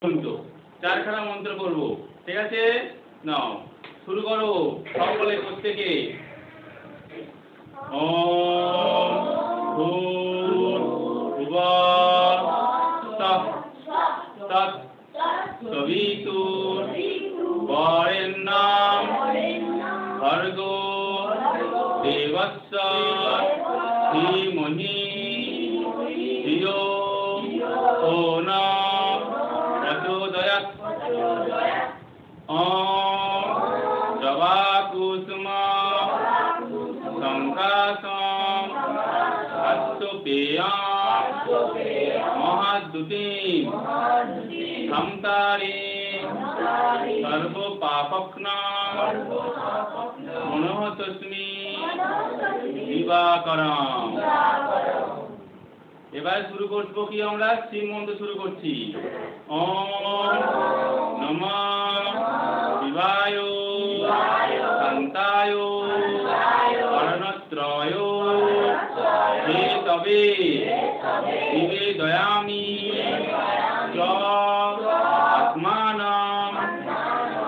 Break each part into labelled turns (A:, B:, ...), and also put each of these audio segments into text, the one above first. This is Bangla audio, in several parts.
A: মন্ত্র চারখানা মন্ত্র করব, ঠিক আছে? নাও শুরু করো সকলে প্রত্যেকে। ওম ভূর্ভুবঃ স্বঃ তৎসবিতুর্ বরেণ্যং ভর্গো দেবস্য ধীমহি ধিয়ো ও নঃ প্রচোদয়াৎ। ওম জবাকুসুম সংকাশং আস্তপেয়ং মহাদ্যুতিং ধমতারিং সর্বপাপঘ্নং মনোহতস্মি দিবাকরং। এবার শুরু করবো কি আমরা শিব মন্ত্র শুরু করছি। ওম নমঃ শিবায় শান্তায় অরণত্রয় হে তবে নিবেদয়ামি আত্মানং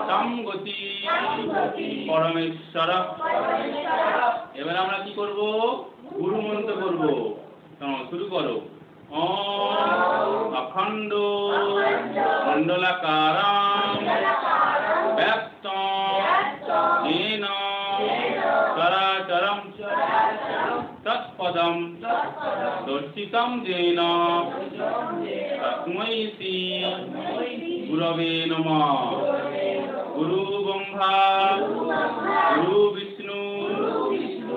A: তম গতি পরমেশ্বর। এবার আমরা কি করব? গুরু মন্ত্র করব। শুরু করো। ওম অখণ্ড মণ্ডলাকারং ব্যক্তং येन চরাচরং তৎপদং দর্শিतं येन তস্मै শ্রী গুরবে নমঃ। গুরু ব্রহ্মা গুরু বিষ্ণু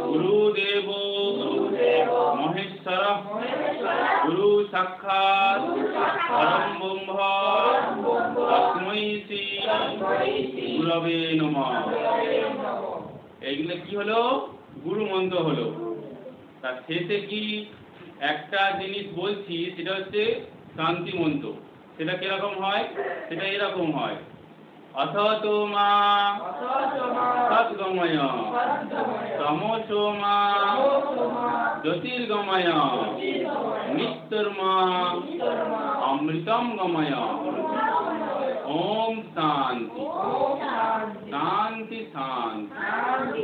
A: গুরুদেব মহেশ্বর গুরু সাক্ষাৎ পরম ব্রহ্ম তস্मै শ্রী গুরবে নমঃ। এইগুলো কি হলো? গুরু মন্ত্র হলো। তার শেষে কি একটা জিনিস বলছি, সেটা হচ্ছে শান্তি মন্ত্র। সেটা কিরকম হয়? সেটা এরকম হয়। অথতো মা সদ্গময় তমসো মা জ্যোতির্গময় নিত্যর্মা অমৃতম গময়। ওম শান্তি শান্তি শান্তি।